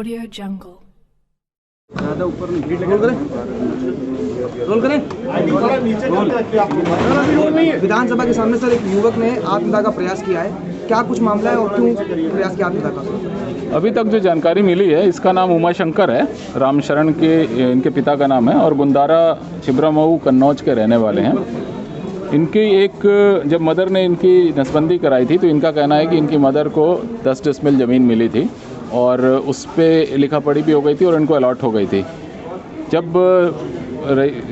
AudioJungle। ज़्यादा ऊपर रोल करें, रोल करें। विधानसभा के सामने सर एक युवक ने आत्महत्या का प्रयास किया है, क्या कुछ मामला है और क्यों प्रयास किया आत्महत्या का? अभी तक जो जानकारी मिली है, इसका नाम उमाशंकर है, रामशरण के इनके पिता का नाम है और गुंदारा छिबरामऊ कन्नौज के रहने वाले हैं। इनकी जब मदर ने इनकी नसबंदी कराई थी तो इनका कहना है कि इनकी मदर को 10 डिसमिल ज़मीन मिली थी और उस पर लिखा पढ़ी भी हो गई थी और इनको अलॉट हो गई थी। जब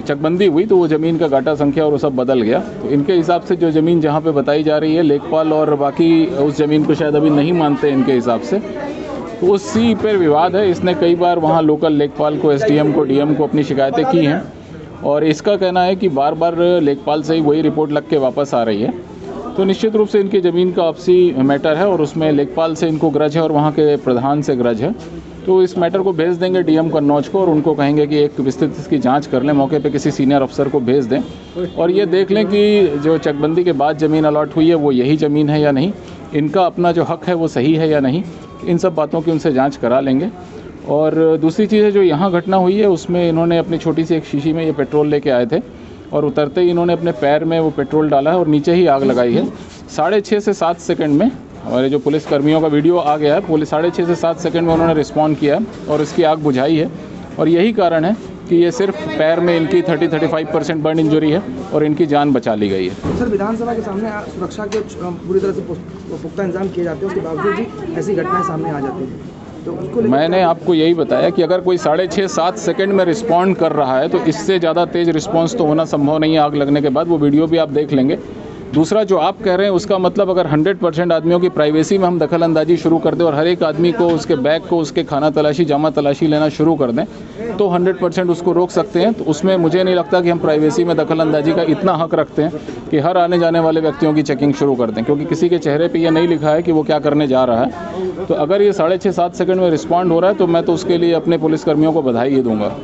चकबंदी हुई तो वो ज़मीन का गाटा संख्या और वो सब बदल गया। तो इनके हिसाब से जो ज़मीन जहाँ पे बताई जा रही है लेखपाल और बाकी उस ज़मीन को शायद अभी नहीं मानते इनके हिसाब से, तो उसी पर विवाद है। इसने कई बार वहाँ लोकल लेखपाल को, एसडीएम को, डीएम को अपनी शिकायतें की हैं और इसका कहना है कि बार बार लेखपाल से ही वही रिपोर्ट लग के वापस आ रही है। तो निश्चित रूप से इनकी ज़मीन का आपसी मैटर है और उसमें लेखपाल से इनको ग्रज है और वहाँ के प्रधान से ग्रज है। तो इस मैटर को भेज देंगे डीएम कन्नौज को और उनको कहेंगे कि एक विस्तृत इसकी जांच कर लें, मौके पे किसी सीनियर अफसर को भेज दें और ये देख लें कि जो चकबंदी के बाद ज़मीन अलॉट हुई है वो यही ज़मीन है या नहीं, इनका अपना जो हक है वो सही है या नहीं, इन सब बातों की उनसे जाँच करा लेंगे। और दूसरी चीज़ है, जो यहाँ घटना हुई है उसमें इन्होंने अपनी छोटी सी एक शीशी में ये पेट्रोल लेके आए थे और उतरते ही इन्होंने अपने पैर में वो पेट्रोल डाला है और नीचे ही आग लगाई है। 6.5 से 7 सेकंड में, और जो पुलिस कर्मियों का वीडियो आ गया है, पुलिस 6.5 से 7 सेकंड में उन्होंने रिस्पॉन्ड किया और इसकी आग बुझाई है। और यही कारण है कि ये सिर्फ पैर में इनकी 30-35% बर्न इंजरी है और इनकी जान बचा ली गई है। सर, विधानसभा के सामने सुरक्षा के पूरी तरह से पुख्ता इंतजाम किए जाते हैं, उसके बावजूद भी ऐसी घटनाएं सामने आ जाती हैं, तो उसको मैंने आपको यही बताया कि अगर कोई 6.5-7 सेकंड में रिस्पॉन्ड कर रहा है तो इससे ज़्यादा तेज़ रिस्पॉन्स तो होना संभव नहीं है आग लगने के बाद। वो वीडियो भी आप देख लेंगे। दूसरा, जो आप कह रहे हैं उसका मतलब अगर 100% आदमियों की प्राइवेसी में हम दखल अंदाजी शुरू कर दें और हर एक आदमी को उसके बैग को, उसके खाना तलाशी, जामा तलाशी लेना शुरू कर दें तो 100% उसको रोक सकते हैं। तो उसमें मुझे नहीं लगता कि हम प्राइवेसी में दखल अंदाजी का इतना हक रखते हैं कि हर आने जाने वाले व्यक्तियों की चेकिंग शुरू कर दें, क्योंकि किसी के चेहरे पर यह नहीं लिखा है कि वो क्या करने जा रहा है। तो अगर ये 6.5-7 सेकंड में रिस्पॉन्ड हो रहा है तो मैं तो उसके लिए अपने पुलिसकर्मियों को बधाई ही दूंगा।